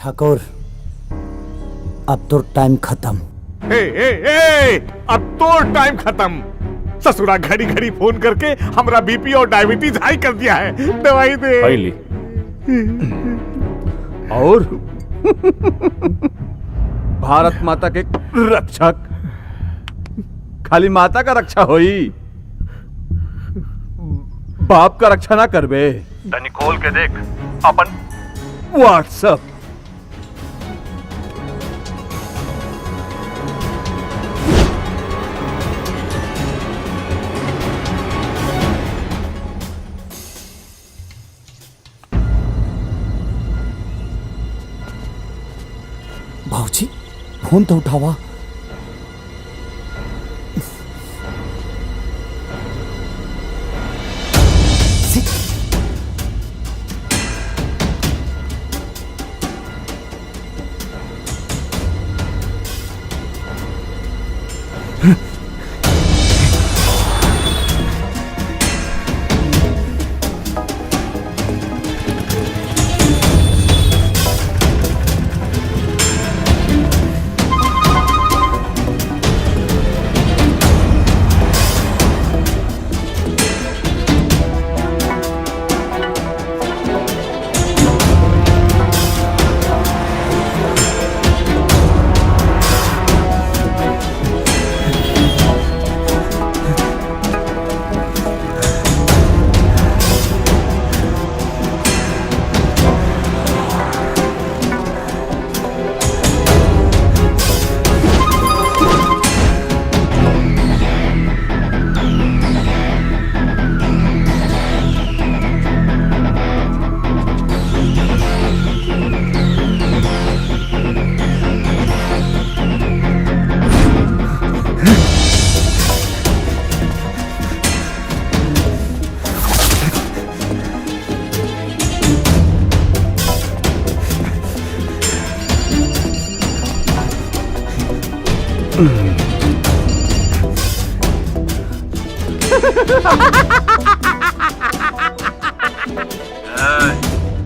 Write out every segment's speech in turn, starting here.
ठाकुर, अब तो टाइम खत्म। अब तो टाइम खत्म। ससुरा घड़ी घड़ी फोन करके हमरा बीपी और डायबिटीज हाई कर दिया है। दवाई दे। ली। और भारत माता के रक्षक खाली माता का रक्षा होई, बाप का रक्षा ना करबे। तनी खोल के देख अपन व्हाट्सएप। भाऊजी, फोन तो उठावा।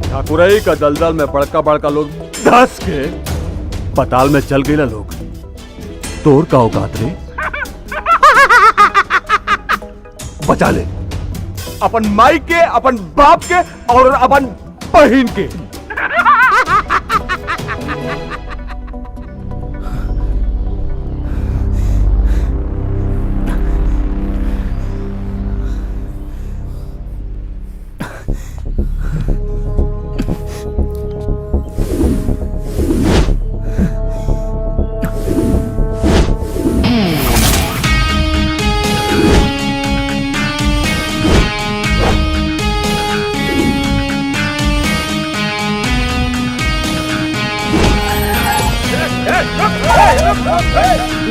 ठाकुरई का दलदल में बड़का बड़का लोग धस के पताल में चल गए ना लोग। तोर का औकात रे? बचा ले अपन माई के, अपन बाप के और अपन बहन के।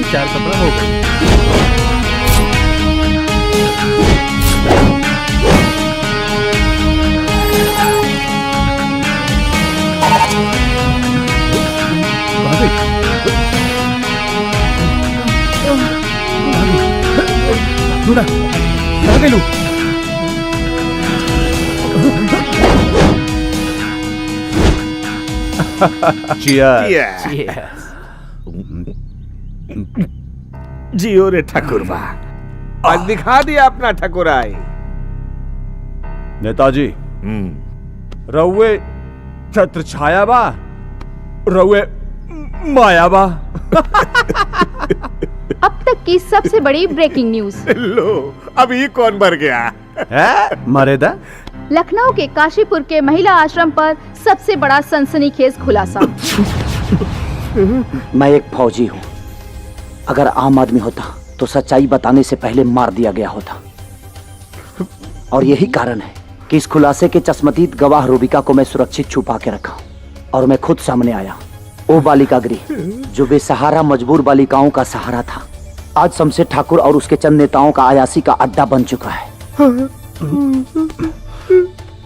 चार कपड़ा हो गए। जियो रे ठाकुरबा, आज दिखा दिया अपना ठकुराई। नेताजी, रउए छत्र छाया बा, रउए माया बा। अब तक की सबसे बड़ी ब्रेकिंग न्यूज। लो, अभी कौन मर गया है? मरेदा? लखनऊ के काशीपुर के महिला आश्रम पर सबसे बड़ा सनसनीखेज खुलासा। मैं एक फौजी हूँ। अगर आम आदमी होता तो सच्चाई बताने से पहले मार दिया गया होता। और यही कारण है कि इस खुलासे के चश्मदीद गवाह रूबिका को मैं सुरक्षित छुपा के रखा और मैं खुद सामने आया। वो बालिका गृह जो बेसहारा मजबूर बालिकाओं का सहारा था, आज शमशेर ठाकुर और उसके चंद नेताओं का अयासी का अड्डा बन चुका है।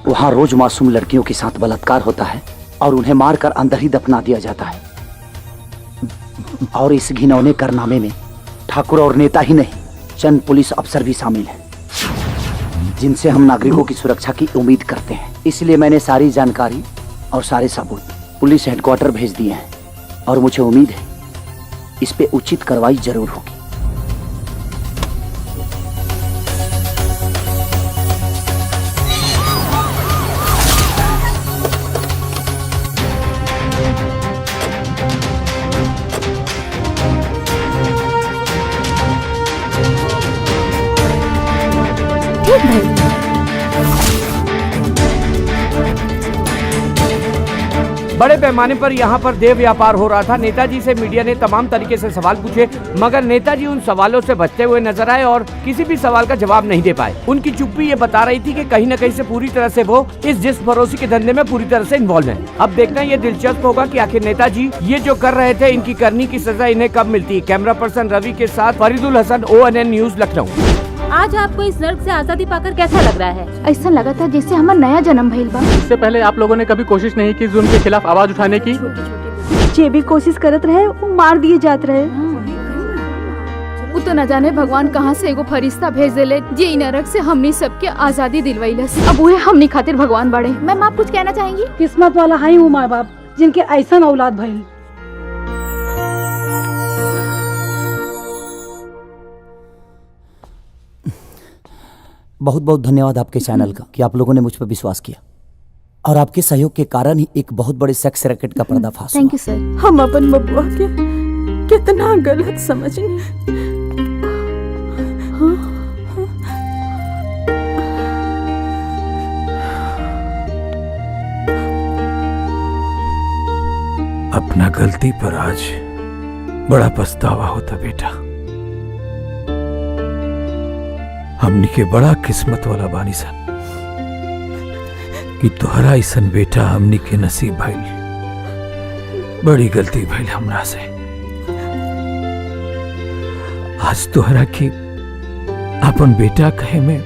वहाँ रोज मासूम लड़कियों के साथ बलात्कार होता है और उन्हें मारकर अंदर ही दफना दिया जाता है। और इस घिनौने कारनामे में ठाकुर और नेता ही नहीं, चंद पुलिस अफसर भी शामिल हैं, जिनसे हम नागरिकों की सुरक्षा की उम्मीद करते हैं। इसलिए मैंने सारी जानकारी और सारे सबूत पुलिस हेडक्वार्टर भेज दिए हैं और मुझे उम्मीद है इस पे उचित कार्रवाई जरूर होगी। ठीक भाई। बड़े पैमाने पर यहाँ पर देह व्यापार हो रहा था। नेताजी से मीडिया ने तमाम तरीके से सवाल पूछे, मगर नेताजी उन सवालों से बचते हुए नजर आए और किसी भी सवाल का जवाब नहीं दे पाए। उनकी चुप्पी ये बता रही थी कि कहीं न कहीं से पूरी तरह से वो इस जिस्म फरोशी के धंधे में पूरी तरह से इन्वॉल्व हैं। अब देखना ये दिलचस्प होगा कि आखिर नेताजी ये जो कर रहे थे, इनकी करनी की सजा इन्हें कब मिलती है। कैमरा पर्सन रवि के साथ फरीदुल हसन, ONN न्यूज, लखनऊ। आज आपको इस नर्क से आजादी पाकर कैसा लग रहा है? ऐसा लगा था जैसे हमारा नया जन्म भइल बा। इससे पहले आप लोगों ने कभी कोशिश नहीं की जुल्म के खिलाफ आवाज उठाने की? जे भी कोशिश करत रहे वो मार दिए जात रहे। वो तो न जाने भगवान कहाँ से एगो फरिश्ता भेज देले जे इ नरक से हमनी सबके आजादी दिलवाइलस। अब वो हमनी खातिर भगवान बड़े। मैम आप कुछ कहना चाहेंगी? किस्मत वाला है वो माँ बाप जिनके ऐसा औलाद भइल। बहुत बहुत धन्यवाद आपके चैनल का कि आप लोगों ने मुझ पर विश्वास किया और आपके सहयोग के कारण ही एक बहुत बड़े सेक्स रैकेट का पर्दाफाश हुआ। Thank you sir. हम अपन बबुआ के कितना गलत समझने। अपना गलती पर आज बड़ा पछतावा होता बेटा। हमनी के बड़ा किस्मत वाला बानी सन कि तोहरा ऐसन बेटा हमनी के नसीब भइल। बड़ी गलती भइल हमरा से। आज तोहरा के अपन बेटा कहे में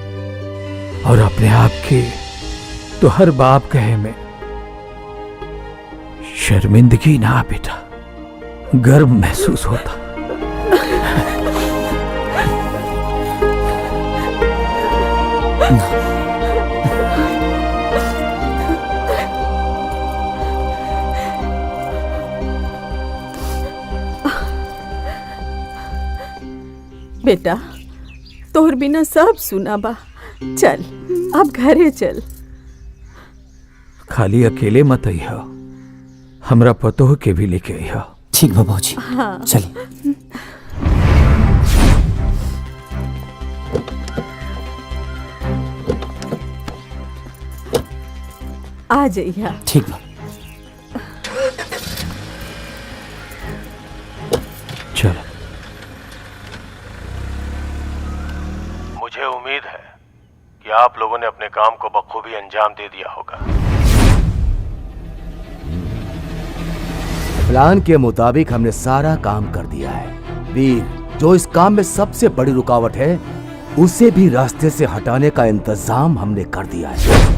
और अपने आप के तोहर बाप कहे में शर्मिंदगी ना बेटा, गर्व महसूस होता। बेटा तोहर बिना सब सुना बा। चल अब घरे चल। खाली अकेले मत अइहा, हमरा पतोह के भी लेके अइहा। ठीक बाबू जी। हाँ। चलिए। आ जाइया। ठीक बा। चलो। मुझे उम्मीद है कि आप लोगों ने अपने काम को बखूबी अंजाम दे दिया होगा। प्लान के मुताबिक हमने सारा काम कर दिया है। वीर, जो इस काम में सबसे बड़ी रुकावट है उसे भी रास्ते से हटाने का इंतजाम हमने कर दिया है।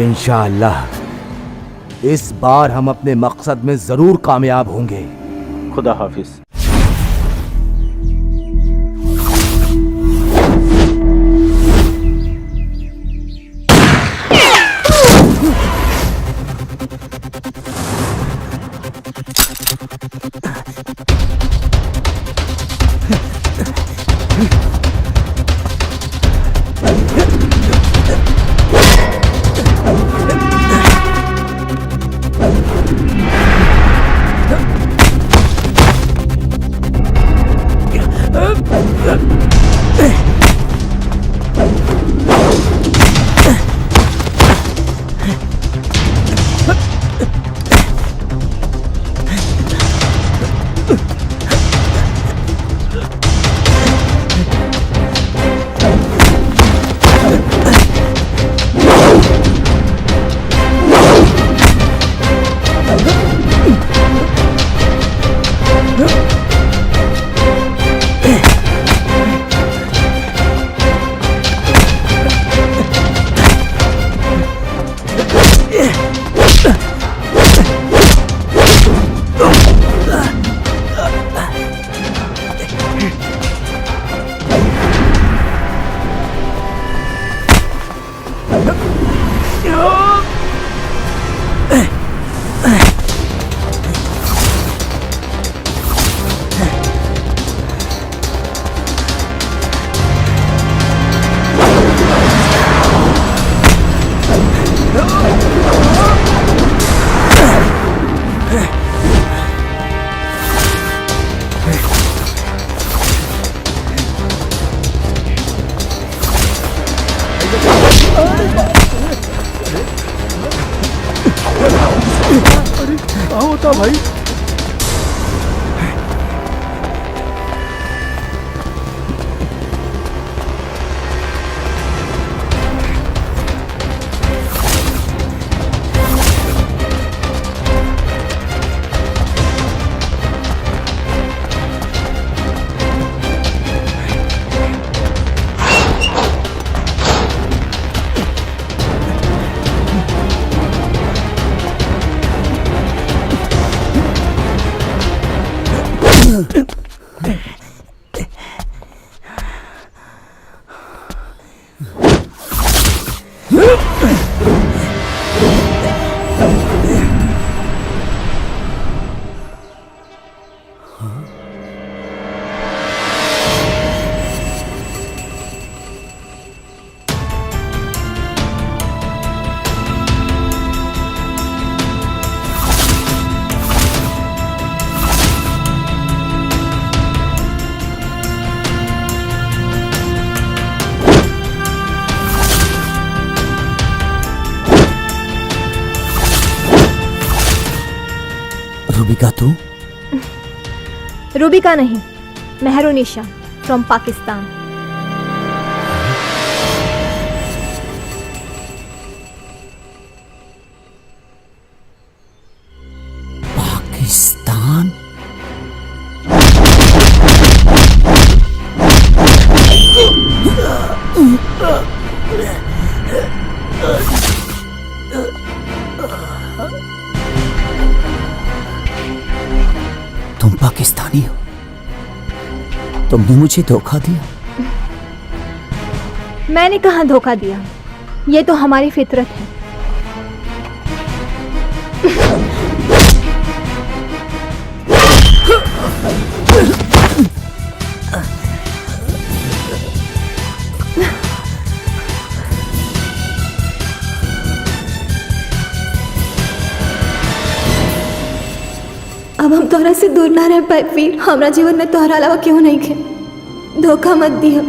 इंशाअल्लाह इस बार हम अपने मकसद में जरूर कामयाब होंगे। खुदा हाफिज। क्या होता भाई? रूबिका तू? रूबिका नहीं, मेहरुनिशा फ्रॉम पाकिस्तान। पाकिस्तान? तुम पाकिस्तानी हो? तुमने मुझे धोखा दिया? मैंने कहाँ धोखा दिया, ये तो हमारी फितरत है। अब हम तोहरा से दूर ना रह पाए वीर। हमारा जीवन में तोहरा अलावा क्यों नहीं खे। धोखा मत दिया,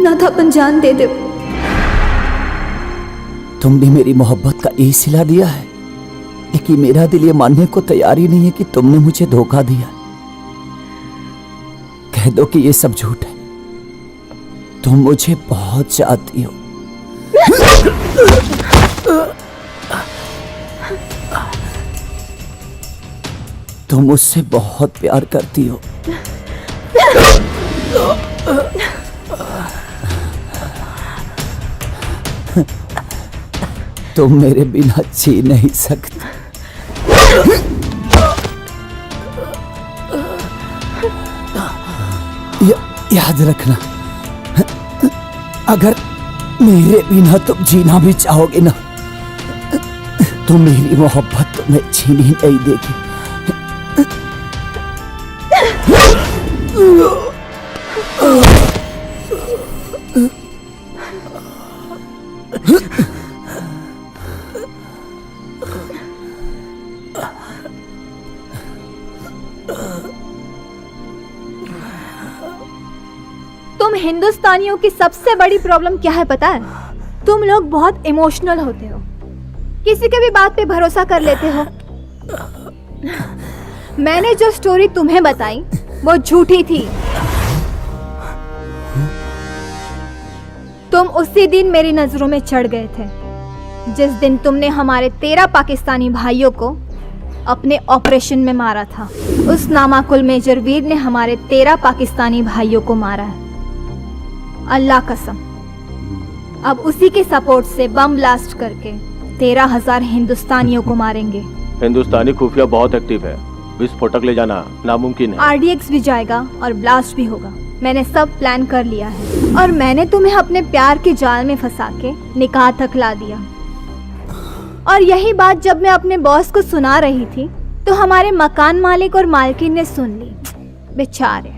ना तो अपन जान दे दे। तुमने मेरी मोहब्बत का यही सिला दिया है, लेकिन मेरा दिल ये मानने को तैयार ही नहीं है कि तुमने मुझे धोखा दिया। कह दो कि ये सब झूठ है। तुम मुझे बहुत चाहती हो। तुम मुझसे बहुत प्यार करती हो। तुम मेरे बिना जी नहीं सकती। याद रखना, अगर मेरे बिना तुम जीना भी चाहोगे ना, तो मेरी मोहब्बत तुम्हें छीनी नहीं देगी। तुम हिंदुस्तानियों की सबसे बड़ी प्रॉब्लम क्या है पता है? तुम लोग बहुत इमोशनल होते हो, किसी के भी बात पे भरोसा कर लेते हो। मैंने जो स्टोरी तुम्हें बताई वो झूठी थी। तुम उसी दिन मेरी नजरों में चढ़ गए थे, जिस दिन तुमने हमारे 13 पाकिस्तानी भाइयों को अपने ऑपरेशन में मारा था। उस नामाकुल मेजर वीर ने हमारे 13 पाकिस्तानी भाइयों को मारा है, अल्लाह कसम। अब उसी के सपोर्ट से बम ब्लास्ट करके 13,000 हिंदुस्तानियों को मारेंगे। हिंदुस्तानी खुफिया बहुत एक्टिव है, विस्फोटक ले जाना नामुमकिन है। RDX भी जाएगा और ब्लास्ट भी होगा। मैंने सब प्लान कर लिया है और मैंने तुम्हें अपने प्यार के जाल में फंसा के निकाह तक ला दिया। और यही बात जब मैं अपने बॉस को सुना रही थी तो हमारे मकान मालिक और मालकिन ने सुन ली। बेचारे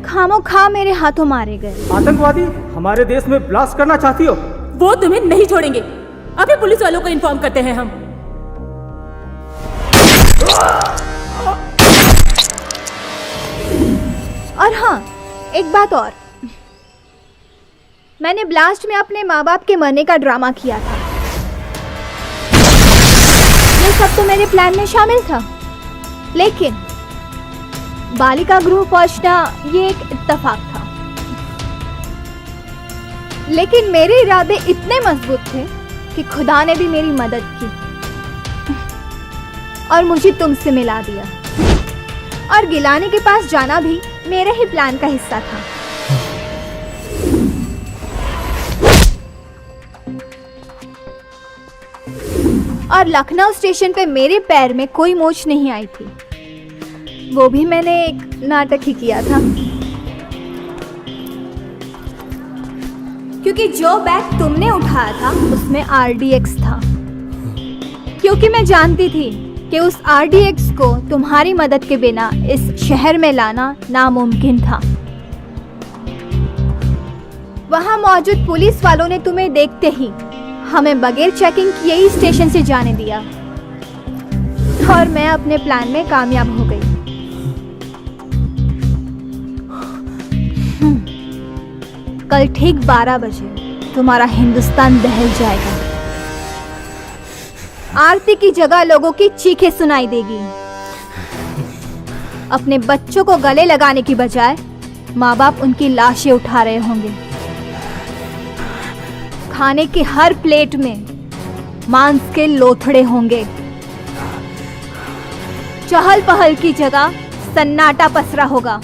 खामोखा मेरे हाथों मारे गए। आतंकवादी हमारे देश में ब्लास्ट करना चाहती हो? वो तुम्हें नहीं छोड़ेंगे। अभी पुलिस वालों को इन्फॉर्म करते हैं हम। और हाँ, एक बात और, मैंने ब्लास्ट में अपने माँ बाप के मरने का ड्रामा किया था। ये सब तो मेरे प्लान में शामिल था, लेकिन बालिका गृह पहुंचना ये एक इत्तेफाक था। लेकिन मेरे इरादे इतने मजबूत थे कि खुदा ने भी मेरी मदद की और मुझे तुमसे मिला दिया। और गिलानी के पास जाना भी मेरे ही प्लान का हिस्सा था। और लखनऊ स्टेशन पे मेरे पैर में कोई मोच नहीं आई थी, वो भी मैंने एक नाटक ही किया था। क्योंकि जो बैग तुमने उठाया था उसमें RDX था, क्योंकि मैं जानती थी कि उस RDX को तुम्हारी मदद के बिना इस शहर में लाना नामुमकिन था। वहां मौजूद पुलिस वालों ने तुम्हें देखते ही हमें बगैर चेकिंग किए ही स्टेशन से जाने दिया और मैं अपने प्लान में कामयाब हो गई। कल ठीक 12 बजे तुम्हारा हिंदुस्तान दहल जाएगा। आरती की जगह लोगों की चीखें सुनाई देगी। अपने बच्चों को गले लगाने की बजाय माँ बाप उनकी लाशें उठा रहे होंगे। खाने के हर प्लेट में मांस के लोथड़े होंगे। चहल पहल की जगह सन्नाटा पसरा होगा।